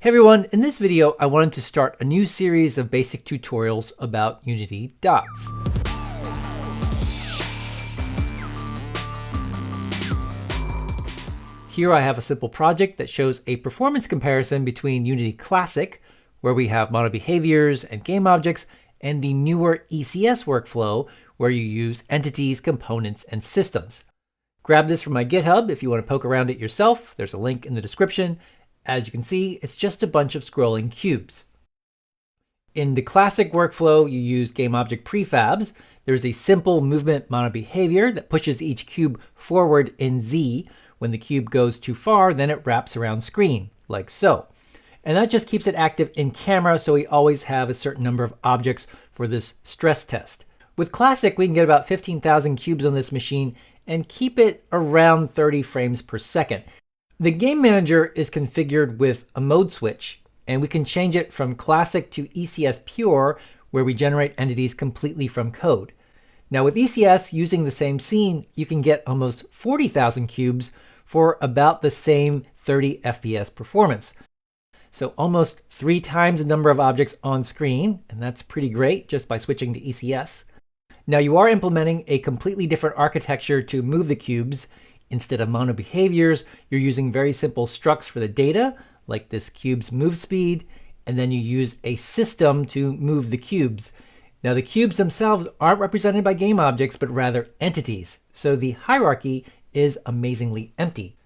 Hey everyone, in this video I wanted to start a new series of basic tutorials about Unity dots. Here I have a simple project that shows a performance comparison between Unity Classic, where we have Monobehaviours and game objects, and the newer ECS workflow, where you use entities, components, and systems. Grab this from my GitHub if you want to poke around it yourself. There's a link in the description. As you can see, it's just a bunch of scrolling cubes. In the classic workflow, you use GameObject prefabs. There's a simple movement monobehavior that pushes each cube forward in Z. When the cube goes too far, then it wraps around screen, like so. And that just keeps it active in camera, so we always have a certain number of objects for this stress test. With Classic, we can get about 15,000 cubes on this machine and keep it around 30 frames per second. The GameManager is configured with a mode switch, and we can change it from Classic to ECS Pure, where we generate entities completely from code. Now with ECS using the same scene, you can get almost 40,000 cubes for about the same 30 FPS performance. So almost 3 times the number of objects on screen, and that's pretty great just by switching to ECS. Now you are implementing a completely different architecture to move the cubes. Instead of monobehaviors, you're using very simple structs for the data, like this cube's move speed, and then you use a system to move the cubes. Now the cubes themselves aren't represented by game objects, but rather entities, so the hierarchy is amazingly empty.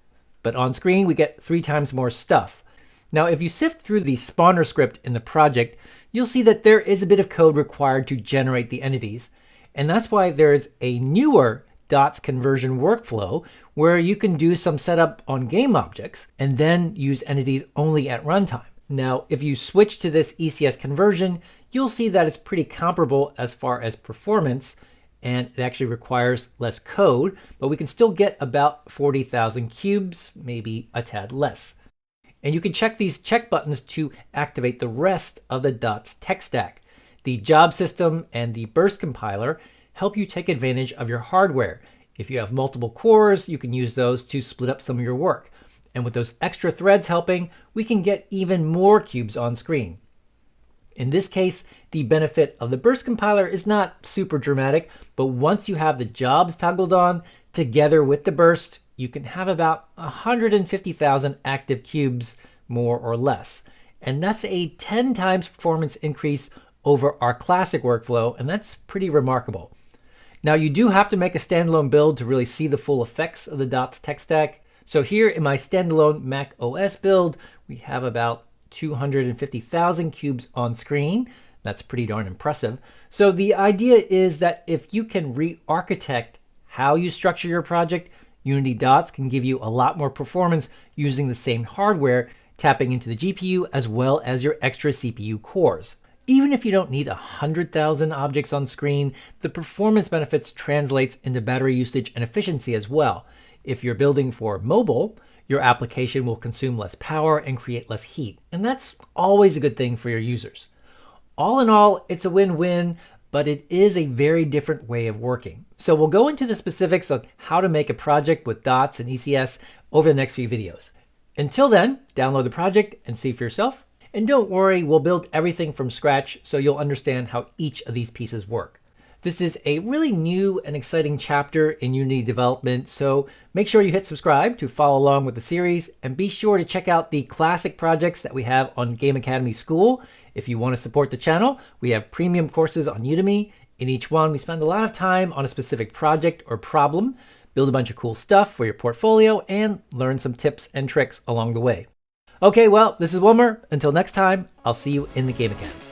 But on screen, we get 3 times more stuff. Now if you sift through the spawner script in the project, you'll see that there is a bit of code required to generate the entities, and that's why there's a newer dots conversion workflow where you can do some setup on game objects and then use entities only at runtime. Now, if you switch to this ECS conversion, you'll see that it's pretty comparable as far as performance, and it actually requires less code, but we can still get about 40,000 cubes, maybe a tad less. And you can check these check buttons to activate the rest of the dots tech stack. The job system and the burst compiler help you take advantage of your hardware. If you have multiple cores, you can use those to split up some of your work. And with those extra threads helping, we can get even more cubes on screen. In this case, the benefit of the burst compiler is not super dramatic, but once you have the jobs toggled on, together with the burst, you can have about 150,000 active cubes, more or less. And that's a 10 times performance increase over our classic workflow, and that's pretty remarkable. Now you do have to make a standalone build to really see the full effects of the dots tech stack. So here in my standalone Mac OS build, we have about 250,000 cubes on screen. That's pretty darn impressive. So the idea is that if you can re-architect how you structure your project, Unity Dots can give you a lot more performance using the same hardware, tapping into the GPU as well as your extra CPU cores. Even if you don't need 100,000 objects on screen, the performance benefits translates into battery usage and efficiency as well. If you're building for mobile, your application will consume less power and create less heat, and that's always a good thing for your users. All in all, it's a win-win, but it is a very different way of working. So we'll go into the specifics of how to make a project with dots and ECS over the next few videos. Until then, download the project and see for yourself. And don't worry, we'll build everything from scratch so you'll understand how each of these pieces work. This is a really new and exciting chapter in Unity development, so make sure you hit subscribe to follow along with the series, and be sure to check out the classic projects that we have on Game Academy School. If you want to support the channel, we have premium courses on Udemy. In each one, we spend a lot of time on a specific project or problem, build a bunch of cool stuff for your portfolio, and learn some tips and tricks along the way. Okay, well, this is Wilmer. Until next time, I'll see you in the Game Academy.